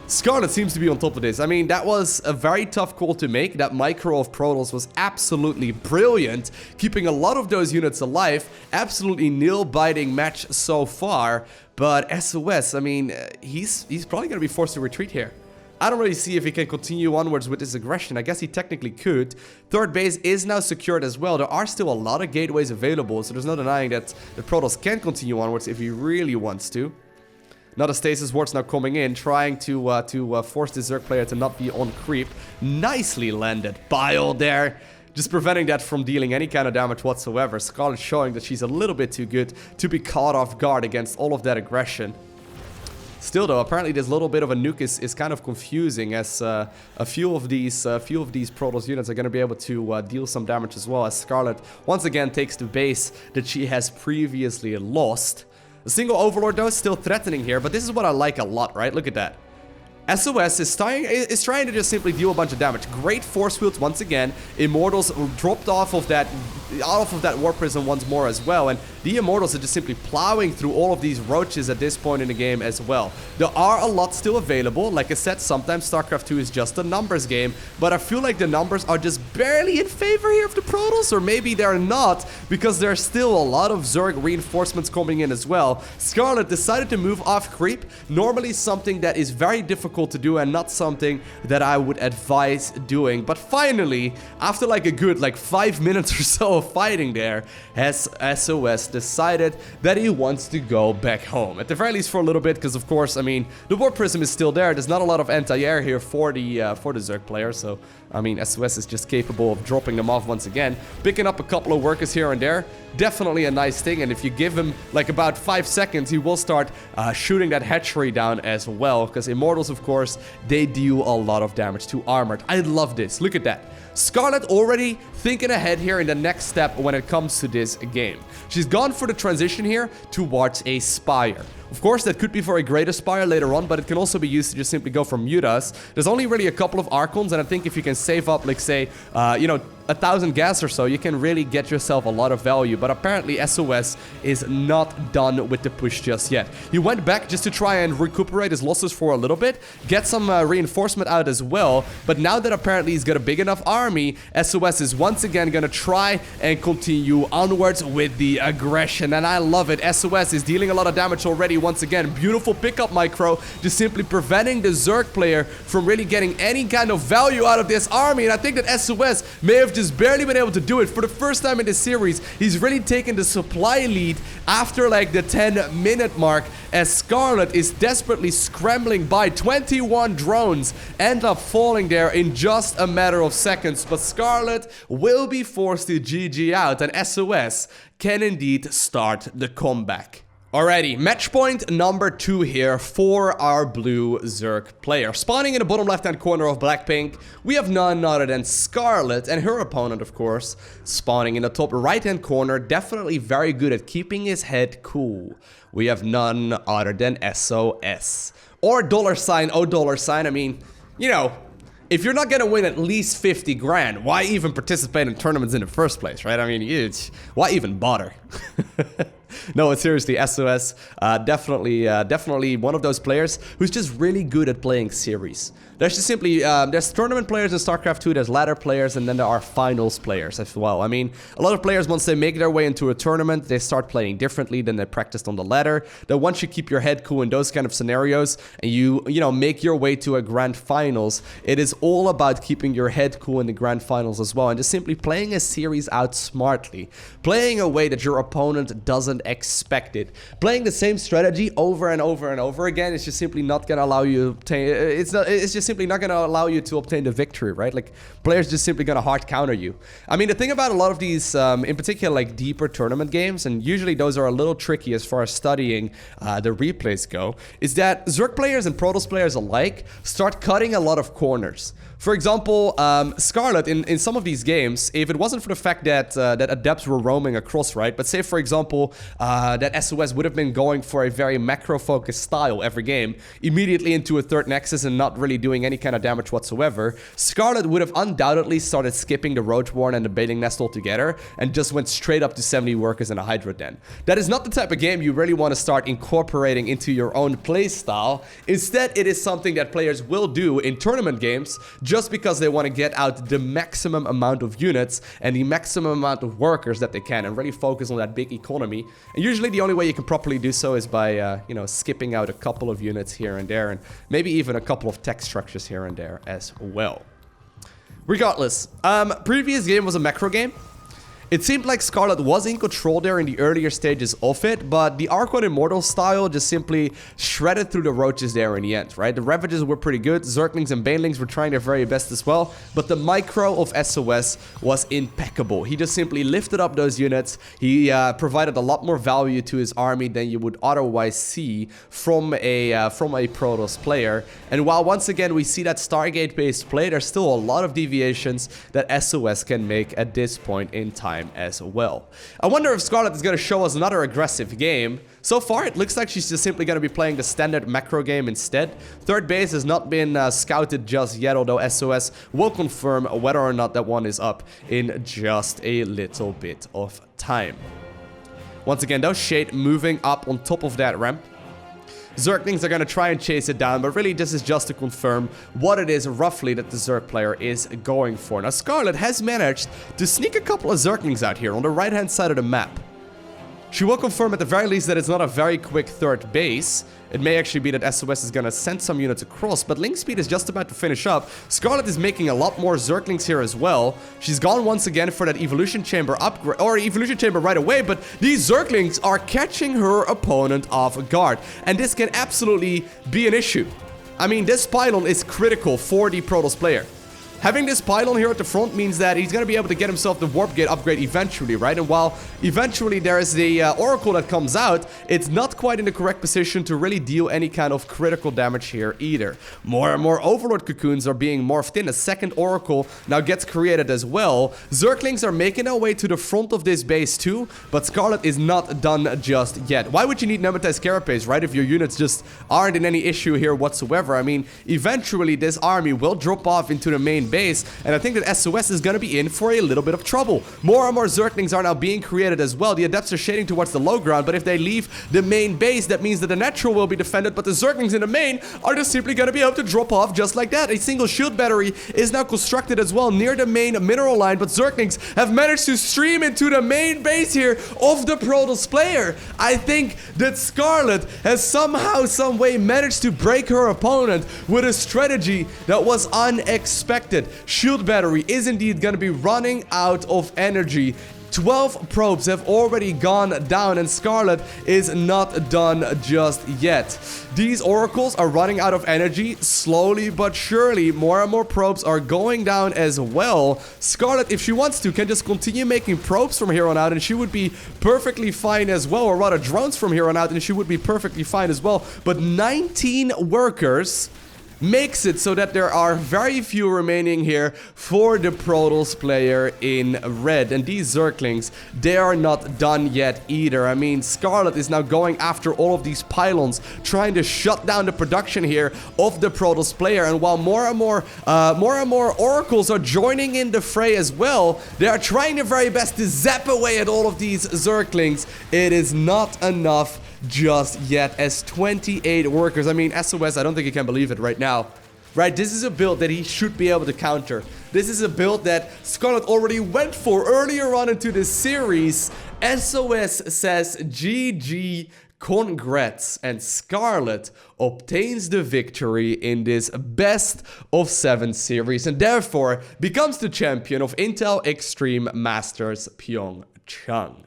Scarlett seems to be on top of this. I mean, that was a very tough call to make. That micro of Protoss was absolutely brilliant, keeping a lot of those units alive. Absolutely nail-biting match so far. But SOS, I mean, he's probably going to be forced to retreat here. I don't really see if he can continue onwards with his aggression. I guess he technically could. Third base is now secured as well. There are still a lot of gateways available, so there's no denying that the Protoss can continue onwards if he really wants to. Another stasis ward's now coming in, trying to force the Zerg player to not be on creep. Nicely landed Bile there. Just preventing that from dealing any kind of damage whatsoever. Scarlett showing that she's a little bit too good to be caught off guard against all of that aggression. Still though, apparently this little bit of a nuke is kind of confusing, as a few of these Protoss units are going to be able to deal some damage as well, as Scarlett once again takes the base that she has previously lost. The single Overlord though is still threatening here, but this is what I like a lot, right? Look at that. SOS is trying to just simply deal a bunch of damage. Great force fields once again. Immortals dropped off of that War Prison once more as well, and the Immortals are just simply plowing through all of these roaches at this point in the game as well. There are a lot still available. Like I said, sometimes StarCraft 2 is just a numbers game, but I feel like the numbers are just barely in favor here of the Protoss, or maybe they're not, because there's still a lot of Zerg reinforcements coming in as well. Scarlett decided to move off creep, normally something that is very difficult difficult to do and not something that I would advise doing. But finally, after like a good 5 minutes or so of fighting there, has SOS decided that he wants to go back home. At the very least for a little bit, because of course, I mean, the warp prism is still there. There's not a lot of anti-air here for the Zerg player, so I mean, SOS is just capable of dropping them off once again, picking up a couple of workers here and there. Definitely a nice thing, and if you give him like about 5 seconds, he will start shooting that hatchery down as well, because Immortals, of course, they do a lot of damage to Armored. I love this. Look at that. Scarlett already thinking ahead here in the next step when it comes to this game. She's gone for the transition here towards a Spire. Of course, that could be for a greater Spire later on, but it can also be used to just simply go for Mutas. There's only really a couple of Archons, and I think if you can save up, like, say, 1,000 gas or so, you can really get yourself a lot of value. But apparently, SOS is not done with the push just yet. He went back just to try and recuperate his losses for a little bit, get some reinforcement out as well. But now that apparently he's got a big enough army, SOS is once again going to try and continue onwards with the aggression. And I love it. SOS is dealing a lot of damage already. Once again, beautiful pickup micro, just simply preventing the Zerg player from really getting any kind of value out of this army. And I think that SOS may have just barely been able to do it. For the first time in this series, he's really taken the supply lead after like the 10-minute mark, as Scarlett is desperately scrambling by. 21 drones end up falling there in just a matter of seconds, but Scarlett will be forced to GG out, and SOS can indeed start the comeback. Alrighty, match point number 2 here for our blue Zerg player. Spawning in the bottom left-hand corner of Blackpink, we have none other than Scarlett, and her opponent, of course, spawning in the top right-hand corner, definitely very good at keeping his head cool. We have none other than SOS. Or $sign, oh $sign, I mean, you know, if you're not gonna win at least 50 grand, why even participate in tournaments in the first place, right? I mean, why even bother? No, seriously, SOS, definitely one of those players who's just really good at playing series. There's just simply, there's tournament players in StarCraft 2, there's ladder players, and then there are finals players as well. I mean, a lot of players, once they make their way into a tournament, they start playing differently than they practiced on the ladder. That once you keep your head cool in those kind of scenarios, and you make your way to a grand finals, it is all about keeping your head cool in the grand finals as well, and just simply playing a series out smartly. Playing a way that your opponent doesn't expect it. Playing the same strategy over and over and over again is just simply not gonna allow you to obtain, it's just simply not gonna allow you to obtain the victory, right? Like, players just simply gonna hard counter you. I mean, the thing about a lot of these, in particular, like deeper tournament games, and usually those are a little tricky as far as studying the replays go, is that Zerg players and Protoss players alike start cutting a lot of corners. For example, Scarlett, in some of these games, if it wasn't for the fact that that Adepts were roaming across, right? But say, for example, that SOS would have been going for a very macro-focused style every game, immediately into a third nexus and not really doing any kind of damage whatsoever, Scarlett would have undoubtedly started skipping the Roach Warren and the Baiting Nest altogether, and just went straight up to 70 workers in a Hydra Den. That is not the type of game you really want to start incorporating into your own play style. Instead, it is something that players will do in tournament games, just because they want to get out the maximum amount of units and the maximum amount of workers that they can, and really focus on that big economy. And usually the only way you can properly do so is by, skipping out a couple of units here and there, and maybe even a couple of tech structures here and there as well. Regardless, previous game was a macro game. It seemed like Scarlett was in control there in the earlier stages of it, but the Archon Immortal style just simply shredded through the roaches there in the end, right? The Ravages were pretty good, Zerglings and Banelings were trying their very best as well, but the micro of SOS was impeccable. He just simply lifted up those units, he provided a lot more value to his army than you would otherwise see from a Protoss player. And while once again we see that Stargate-based play, there's still a lot of deviations that SOS can make at this point in time as well. I wonder if Scarlett is going to show us another aggressive game. So far, it looks like she's just simply going to be playing the standard macro game instead. Third base has not been scouted just yet, although SOS will confirm whether or not that one is up in just a little bit of time. Once again, though, Chute moving up on top of that ramp. Zerglings are going to try and chase it down, but really this is just to confirm what it is roughly that the Zerg player is going for. Now, Scarlett has managed to sneak a couple of Zerglings out here on the right-hand side of the map. She will confirm at the very least that it's not a very quick third base. It may actually be that SOS is gonna send some units across, but Link Speed is just about to finish up. Scarlett is making a lot more Zerglings here as well. She's gone once again for that Evolution Chamber upgrade, or Evolution Chamber right away, but these Zerglings are catching her opponent off guard. And this can absolutely be an issue. I mean, this pylon is critical for the Protoss player. Having this pylon here at the front means that he's going to be able to get himself the Warp Gate upgrade eventually, right? And while eventually there is the Oracle that comes out, it's not quite in the correct position to really deal any kind of critical damage here either. More and more Overlord Cocoons are being morphed in. A second Oracle now gets created as well. Zerglings are making their way to the front of this base too, but Scarlett is not done just yet. Why would you need Navitus Carapace, right? If your units just aren't in any issue here whatsoever. I mean, eventually this army will drop off into the main base, and I think that SOS is going to be in for a little bit of trouble. More and more Zerglings are now being created as well. The Adepts are shading towards the low ground, but if they leave the main base, that means that the natural will be defended, but the Zerglings in the main are just simply going to be able to drop off just like that. A single shield battery is now constructed as well near the main mineral line, but Zerglings have managed to stream into the main base here of the Protoss player. I think that Scarlett has somehow, some way managed to break her opponent with a strategy that was unexpected. Shield battery is indeed going to be running out of energy. 12 probes have already gone down, and Scarlett is not done just yet. These oracles are running out of energy slowly but surely. More and more probes are going down as well. Scarlett, if she wants to, can just continue making probes from here on out, and she would be perfectly fine as well, or rather drones from here on out, and she would be perfectly fine as well. But 19 workers makes it so that there are very few remaining here for the Protoss player in red. And these Zerglings, they are not done yet either. I mean, Scarlett is now going after all of these pylons, trying to shut down the production here of the Protoss player. And while more and more oracles are joining in the fray as well, they are trying their very best to zap away at all of these Zerglings. It is not enough just yet, as 28 workers. I mean, SOS, I don't think he can believe it right now. Right, this is a build that he should be able to counter. This is a build that Scarlett already went for earlier on into the series. SOS says GG, congrats, and Scarlett obtains the victory in this best of 7 series, and therefore becomes the champion of Intel Extreme Masters PyeongChang.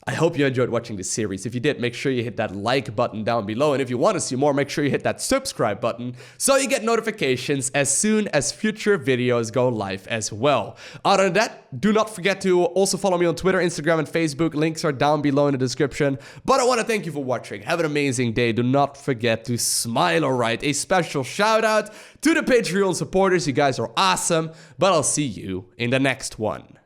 I hope you enjoyed watching this series. If you did, make sure you hit that like button down below. And if you want to see more, make sure you hit that subscribe button so you get notifications as soon as future videos go live as well. Other than that, do not forget to also follow me on Twitter, Instagram, and Facebook. Links are down below in the description. But I want to thank you for watching. Have an amazing day. Do not forget to smile, alright? A special shout out to the Patreon supporters. You guys are awesome. But I'll see you in the next one.